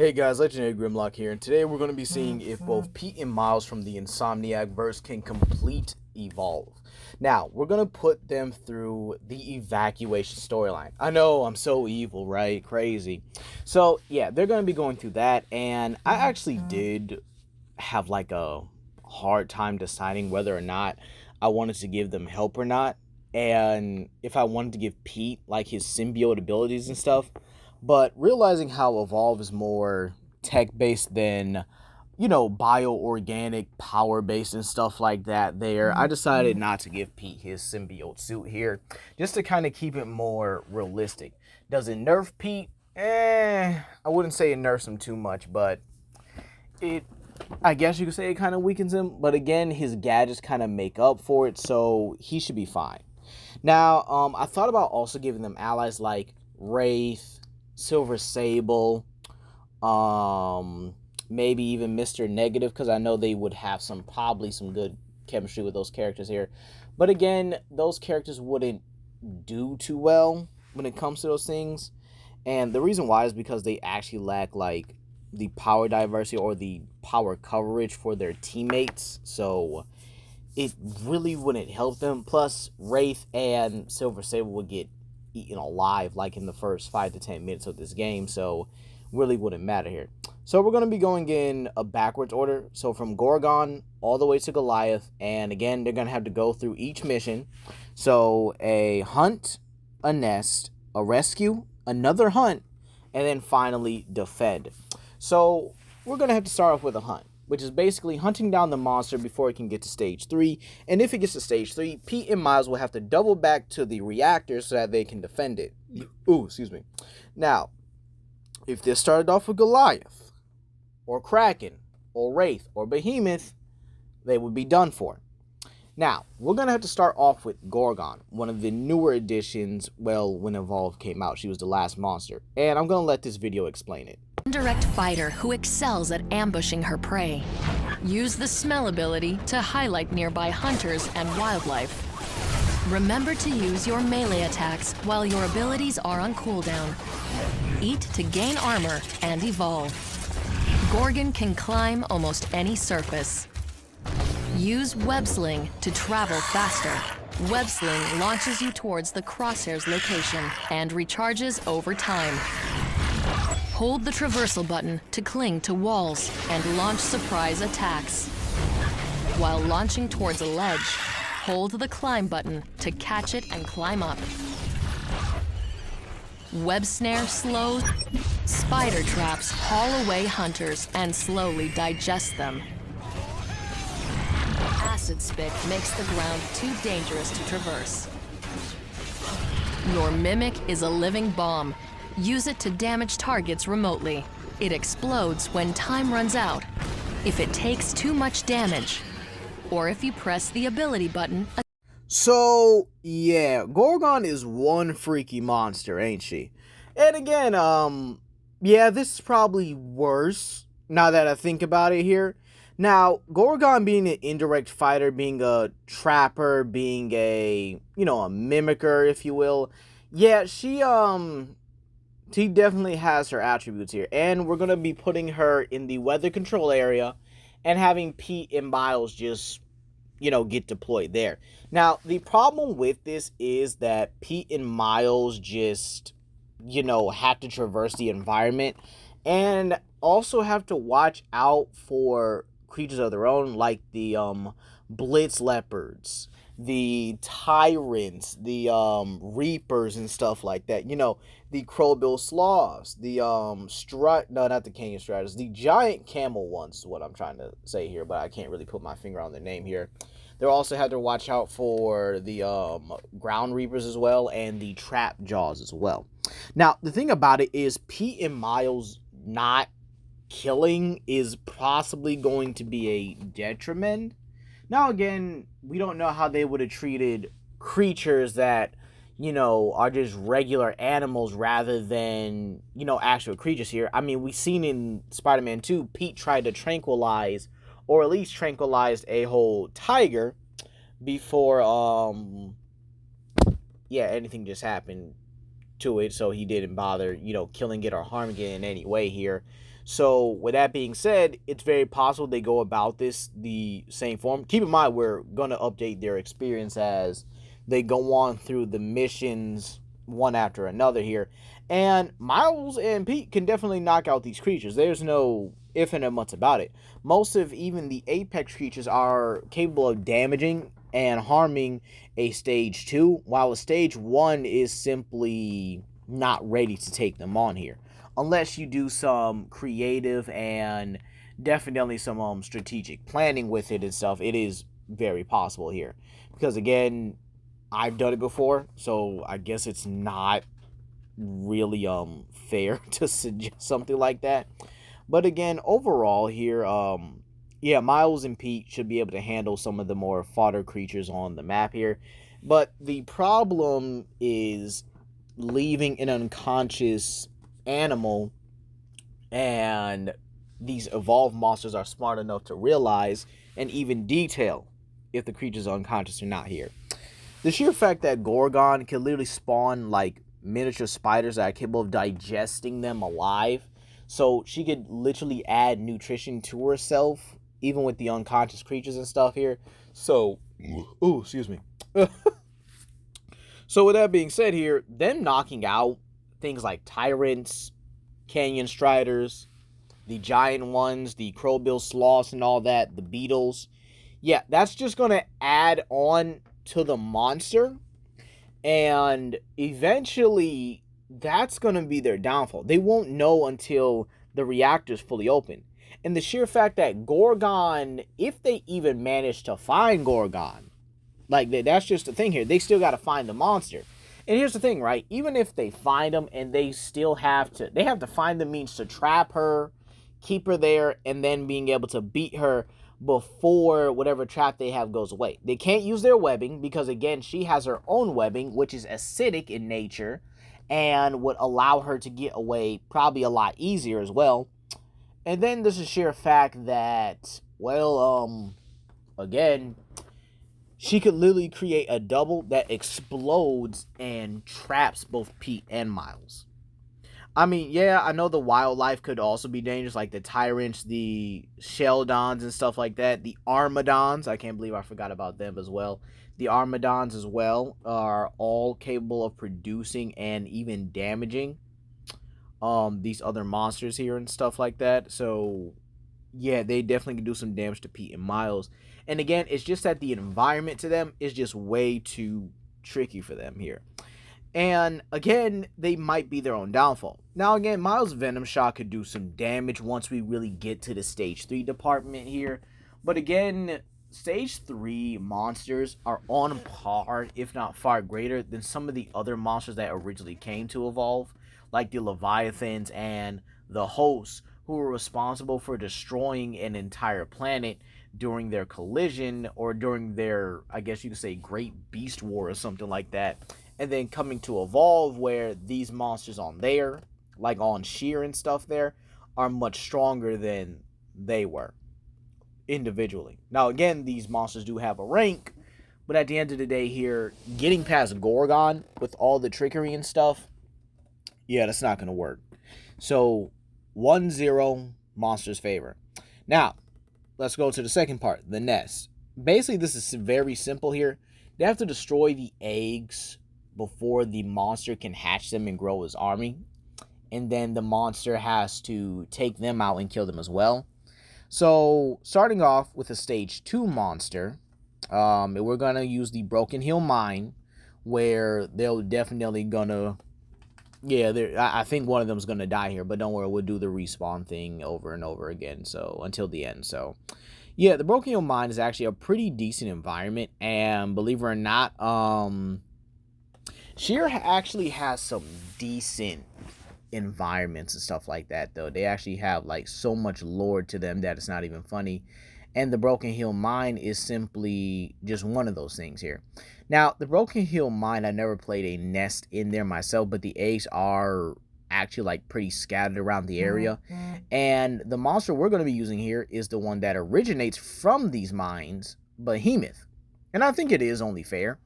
Hey guys, Legendary Grimlock here, and today we're going to be seeing if both Pete and Miles from the Insomniac verse can complete Evolve. Now, we're going to put them through the evacuation storyline. I know, I'm so evil, right? Crazy. So, yeah, they're going to be going through that, and I actually did have like a hard time deciding whether or not I wanted to give them help or not, and if I wanted to give Pete like his symbiote abilities and stuff. But realizing how Evolve is more tech-based than, bioorganic, power-based and stuff like that there, I decided not to give Pete his symbiote suit here, just to kind of keep it more realistic. Does it nerf Pete? I wouldn't say it nerfs him too much, but I guess you could say it kind of weakens him. But again, his gadgets kind of make up for it, so he should be fine. Now, I thought about also giving them allies like Wraith, Silver Sable, maybe even Mr. Negative, because I know they would have probably some good chemistry with those characters here. But again, those characters wouldn't do too well when it comes to those things. And the reason why is because they actually lack like the power diversity or the power coverage for their teammates. So it really wouldn't help them. Plus, Wraith and Silver Sable would get eaten alive like in the first 5 to 10 minutes of this game, so really wouldn't matter here. So we're going to be going in a backwards order, so from Gorgon all the way to Goliath, and again they're going to have to go through each mission. So a hunt, a nest, a rescue, another hunt, and then finally defend. So we're going to have to start off with a hunt, which is basically hunting down the monster before it can get to stage 3. And if it gets to stage 3, Pete and Miles will have to double back to the reactor so that they can defend it. Ooh, excuse me. Now, if this started off with Goliath, or Kraken, or Wraith, or Behemoth, they would be done for. Now, we're going to have to start off with Gorgon, one of the newer additions, well, when Evolve came out. She was the last monster. And I'm going to let this video explain it. Indirect fighter who excels at ambushing her prey. Use the smell ability to highlight nearby hunters and wildlife. Remember to use your melee attacks while your abilities are on cooldown. Eat to gain armor and evolve. Gorgon can climb almost any surface. Use web sling to travel faster. Web sling launches you towards the crosshair's location and recharges over time. Hold the traversal button to cling to walls and launch surprise attacks. While launching towards a ledge, hold the climb button to catch it and climb up. Web snare slows. Spider traps haul away hunters and slowly digest them. Acid spit makes the ground too dangerous to traverse. Your mimic is a living bomb. Use it to damage targets remotely. It explodes when time runs out, if it takes too much damage, or if you press the ability button. So, yeah, Gorgon is one freaky monster, ain't she? And again, yeah, this is probably worse, now that I think about it here. Now, Gorgon being an indirect fighter, being a trapper, being a, a mimicker, if you will. Yeah, she definitely has her attributes here. And we're going to be putting her in the weather control area and having Pete and Miles just, get deployed there. Now, the problem with this is that Pete and Miles just, have to traverse the environment and also have to watch out for creatures of their own, like the blitz leopards, the tyrants, the reapers and stuff like that. The crowbill sloths, the not the Kenyan striders, the giant camel ones is what I'm trying to say here, but I can't really put my finger on their name here. They'll also have to watch out for the ground reapers as well, and the trap jaws as well. Now, the thing about it is Pete and Miles not killing is possibly going to be a detriment. Now, again, we don't know how they would have treated creatures that, are just regular animals rather than, actual creatures here. I mean, we've seen in Spider-Man 2, Pete tried to tranquilize, or at least tranquilized a whole tiger before, anything just happened. to it, so he didn't bother, killing it or harming it in any way here. So with that being said, it's very possible they go about this the same form. Keep in mind, we're gonna update their experience as they go on through the missions one after another here. And Miles and Pete can definitely knock out these creatures. There's no if and buts about it. Most of even the apex creatures are capable of damaging and harming a stage 2, while a stage 1 is simply not ready to take them on here. Unless you do some creative and definitely some strategic planning with it and stuff, it is very possible here. Because again, I've done it before, so I guess it's not really fair to suggest something like that. But again, overall here, yeah, Miles and Pete should be able to handle some of the more fodder creatures on the map here. But the problem is leaving an unconscious animal, and these evolved monsters are smart enough to realize and even detail if the creature's unconscious or not here. The sheer fact that Gorgon can literally spawn like miniature spiders that are capable of digesting them alive, so she could literally add nutrition to herself, even with the unconscious creatures and stuff here. So, ooh, excuse me. So with that being said here, them knocking out things like tyrants, canyon striders, the giant ones, the crowbill sloths and all that, the beetles, yeah, that's just going to add on to the monster, and eventually that's going to be their downfall. They won't know until the reactor's fully open. And the sheer fact that Gorgon, if they even manage to find Gorgon, like that's just the thing here, they still got to find the monster. And here's the thing, right? Even if they find them, and they have to find the means to trap her, keep her there, and then being able to beat her before whatever trap they have goes away. They can't use their webbing because, again, she has her own webbing, which is acidic in nature and would allow her to get away probably a lot easier as well. And then there's the sheer fact that, well, again, she could literally create a double that explodes and traps both Pete and Miles. I mean, yeah, I know the wildlife could also be dangerous, like the tyrants, the sheldons and stuff like that. The armadons, I can't believe I forgot about them as well. The armadons as well are all capable of producing and even damaging these other monsters here and stuff like that. So, yeah, they definitely can do some damage to Pete and Miles. And again, it's just that the environment to them is just way too tricky for them here. And again, they might be their own downfall. Now again, Miles' Venom Shot could do some damage once we really get to the Stage 3 department here. But again, Stage 3 monsters are on par, if not far greater, than some of the other monsters that originally came to evolve. Like the Leviathans and the Hosts, who were responsible for destroying an entire planet during their collision, or during their, I guess you could say, Great Beast War or something like that. And then coming to evolve, where these monsters on there, like on Sheer and stuff there, are much stronger than they were individually. Now again, these monsters do have a rank, but at the end of the day here, getting past Gorgon with all the trickery and stuff, yeah, that's not going to work. So 1-0 monsters favor. Now, let's go to the second part, the nest. Basically, this is very simple here. They have to destroy the eggs before the monster can hatch them and grow his army. And then the monster has to take them out and kill them as well. So, starting off with a Stage 2 monster, we're going to use the Broken Hill Mine, where they're definitely going to... Yeah, I think one of them is going to die here, but don't worry, we'll do the respawn thing over and over again, so until the end. So, yeah, the Broken Hill Mine is actually a pretty decent environment, and believe it or not, Sheer actually has some decent environments and stuff like that, though. They actually have, like, so much lore to them that it's not even funny. And the Broken Hill Mine is simply just one of those things here. Now, the Broken Hill Mine, I never played a nest in there myself, but the eggs are actually, like, pretty scattered around the area. And the monster we're going to be using here is the one that originates from these mines, Behemoth. And I think it is only fair,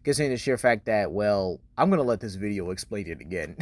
considering the sheer fact that, well, I'm going to let this video explain it again.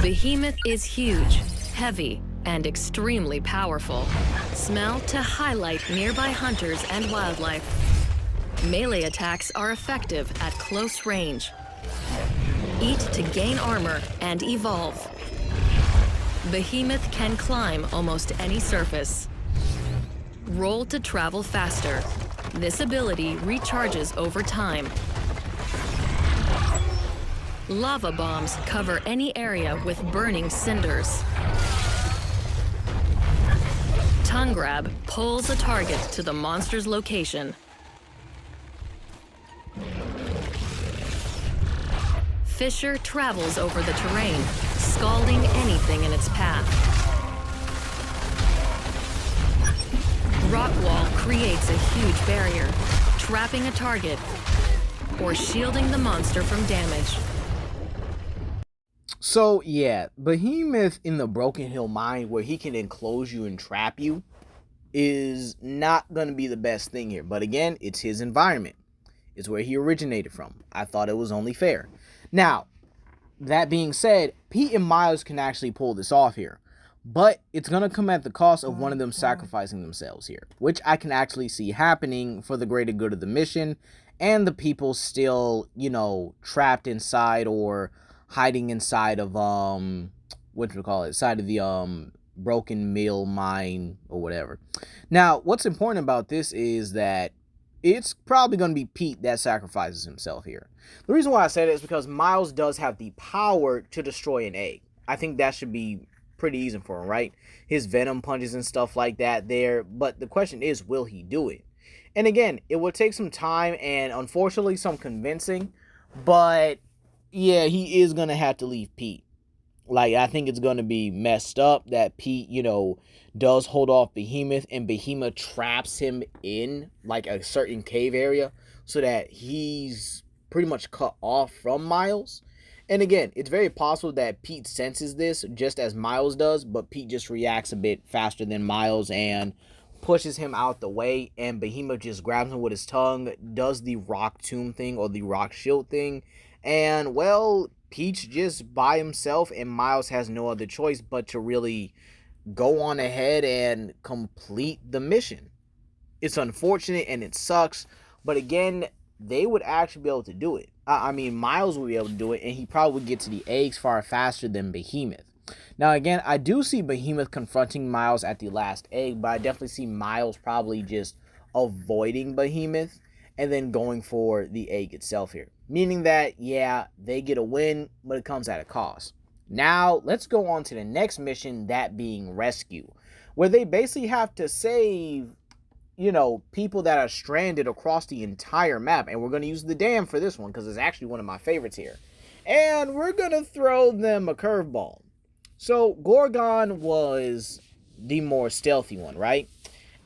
Behemoth is huge, heavy, and extremely powerful. Smell to highlight nearby hunters and wildlife. Melee attacks are effective at close range. Eat to gain armor and evolve. Behemoth can climb almost any surface. Roll to travel faster. This ability recharges over time. Lava bombs cover any area with burning cinders. Tongue grab pulls a target to the monster's location. Fisher travels over the terrain, scalding anything in its path. Rock wall creates a huge barrier, trapping a target or shielding the monster from damage. So yeah, Behemoth in the Broken Hill mine, where he can enclose you and trap you, is not going to be the best thing here. But again, it's his environment. It's where he originated from. I thought it was only fair. Now, that being said, Pete and Miles can actually pull this off here. But it's going to come at the cost of one of them sacrificing themselves here, which I can actually see happening for the greater good of the mission and the people still, you know, trapped inside or hiding inside of, side of the, broken mill mine or whatever. Now, what's important about this is that it's probably going to be Pete that sacrifices himself here. The reason why I say that is because Miles does have the power to destroy an egg. I think that should be pretty easy for him, right? His venom punches and stuff like that there. But the question is, will he do it? And again, it will take some time and unfortunately some convincing. But yeah, he is going to have to leave Pete. Like, I think it's going to be messed up that Pete, you know, does hold off Behemoth and Behemoth traps him in like a certain cave area so that he's pretty much cut off from Miles. And again, it's very possible that Pete senses this just as Miles does, but Pete just reacts a bit faster than Miles and pushes him out the way, and Behemoth just grabs him with his tongue, does the rock tomb thing or the rock shield thing, and well, Pete's just by himself and Miles has no other choice but to really go on ahead and complete the mission. It's unfortunate and it sucks, but again, they would actually be able to do it. I mean, Miles would be able to do it, and he probably would get to the eggs far faster than Behemoth. Now, again, I do see Behemoth confronting Miles at the last egg, but I definitely see Miles probably just avoiding Behemoth and then going for the egg itself here. Meaning that, yeah, they get a win, but it comes at a cost. Now, let's go on to the next mission, that being Rescue, where they basically have to save, you know, people that are stranded across the entire map. And we're going to use the dam for this one because it's actually one of my favorites here. And we're going to throw them a curveball. So, Gorgon was the more stealthy one, right?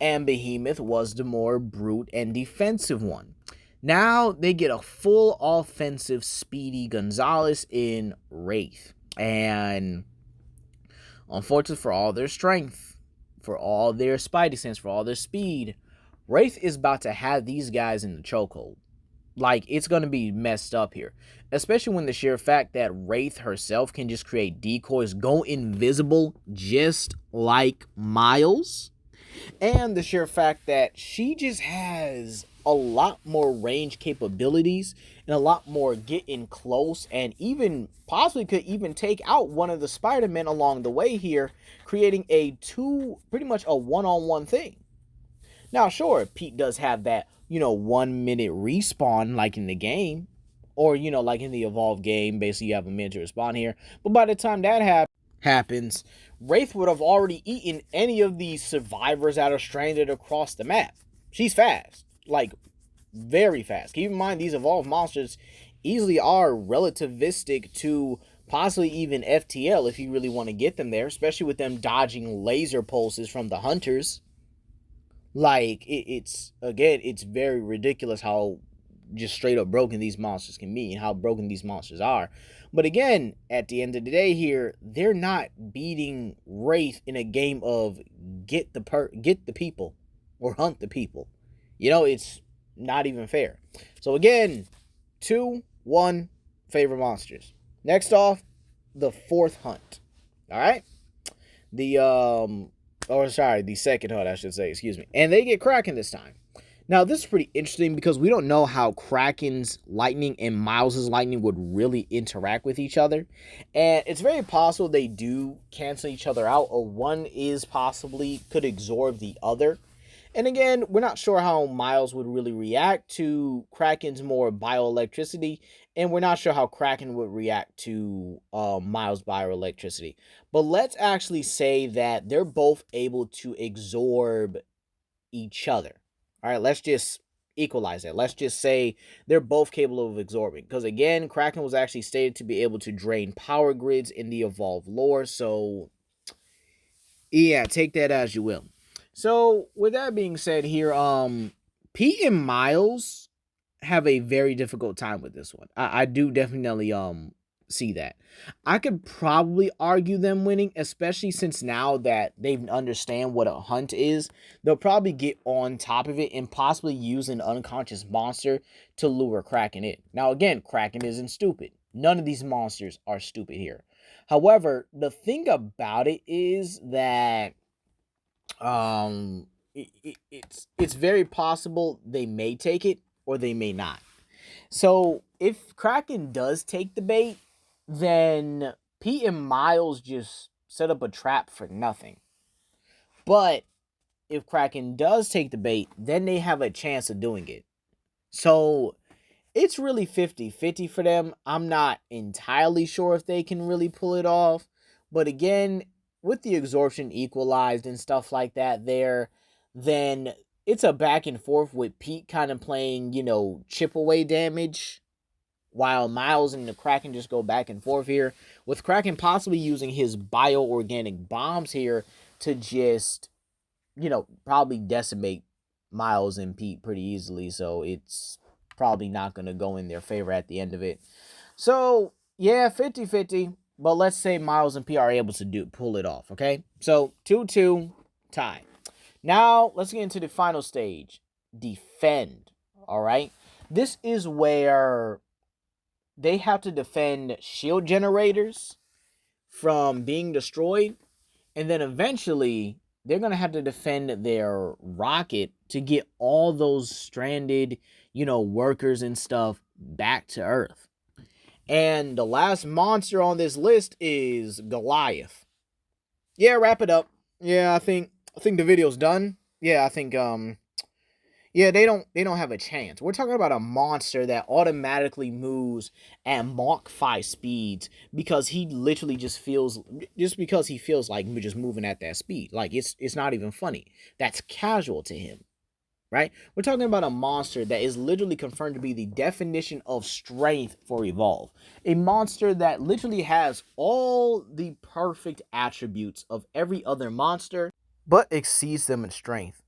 And Behemoth was the more brute and defensive one. Now, they get a full offensive Speedy Gonzalez in Wraith. And unfortunately, for all their strength, for all their spidey sense, for all their speed, Wraith is about to have these guys in the chokehold. Like, it's going to be messed up here. Especially when the sheer fact that Wraith herself can just create decoys, go invisible just like Miles. And the sheer fact that she just has a lot more range capabilities and a lot more getting close, and even possibly could even take out one of the Spider-Men along the way here, creating pretty much a one-on-one thing. Now, sure, Pete does have that, 1 minute respawn like in the game, or, like in the Evolve game, basically you have a minute to respawn here. But by the time that happens, Wraith would have already eaten any of these survivors that are stranded across the map. She's fast, like very fast. Keep in mind, these Evolved monsters easily are relativistic to possibly even FTL if you really want to get them there, especially with them dodging laser pulses from the hunters. Like, it's very ridiculous how just straight up broken these monsters can be and how broken these monsters are. But again, at the end of the day here, they're not beating Wraith in a game of get the people or hunt the people. It's not even fair. So again, 2, 1, favorite monsters. Next off, the fourth hunt. All right? The second hunt, I should say, excuse me. And they get Kraken this time. Now, this is pretty interesting because we don't know how Kraken's lightning and Miles's lightning would really interact with each other. And it's very possible they do cancel each other out, or one is possibly could absorb the other. And again, we're not sure how Miles would really react to Kraken's more bioelectricity, and we're not sure how Kraken would react to Miles' bioelectricity. But let's actually say that they're both able to absorb each other. All right, let's just equalize that. Let's just say they're both capable of absorbing. Because again, Kraken was actually stated to be able to drain power grids in the evolved lore. So, yeah, take that as you will. So, with that being said here, Pete and Miles have a very difficult time with this one. I do definitely see that. I could probably argue them winning, especially since now that they understand what a hunt is, they'll probably get on top of it and possibly use an unconscious monster to lure Kraken in. Now again, Kraken isn't stupid. None of these monsters are stupid here. However, the thing about it is that it's very possible they may take it or they may not. So if Kraken does take the bait, then Pete and Miles just set up a trap for nothing. But if Kraken does take the bait, then they have a chance of doing it. So it's really 50-50 for them. I'm not entirely sure if they can really pull it off. But again, with the absorption equalized and stuff like that there, then it's a back and forth with Pete kind of playing, chip away damage, while Miles and the Kraken just go back and forth here, with Kraken possibly using his bioorganic bombs here to just, probably decimate Miles and Pete pretty easily. So it's probably not going to go in their favor at the end of it. So, yeah, 50-50. But let's say Miles and Pete are able to pull it off, okay? So, 2-2, tie. Now, let's get into the final stage. Defend, all right? This is where they have to defend shield generators from being destroyed. And then eventually, they're going to have to defend their rocket to get all those stranded, workers and stuff back to Earth. And the last monster on this list is Goliath. Yeah, wrap it up. Yeah, I think the video's done. Yeah, I think they don't have a chance. We're talking about a monster that automatically moves at Mach 5 speeds because he literally just because he feels like we're just moving at that speed. Like it's not even funny. That's casual to him. Right? We're talking about a monster that is literally confirmed to be the definition of strength for Evolve. A monster that literally has all the perfect attributes of every other monster, but exceeds them in strength.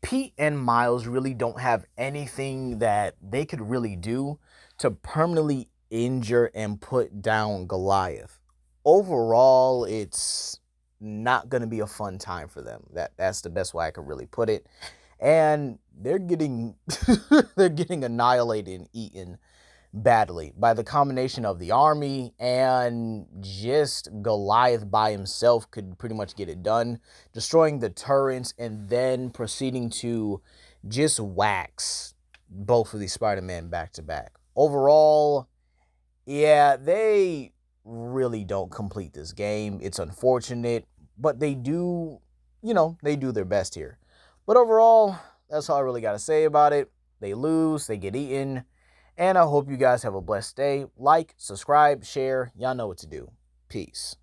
Pete and Miles really don't have anything that they could really do to permanently injure and put down Goliath. Overall, it's not going to be a fun time for them. That's the best way I could really put it. And they're getting they're getting annihilated and eaten badly by the combination of the army, and just Goliath by himself could pretty much get it done, destroying the turrets and then proceeding to just wax both of these Spider-Men back to back. Overall, yeah, they really don't complete this game. It's unfortunate, but they do, they do their best here. But overall, that's all I really got to say about it. They lose, they get eaten, and I hope you guys have a blessed day. Like, subscribe, share. Y'all know what to do. Peace.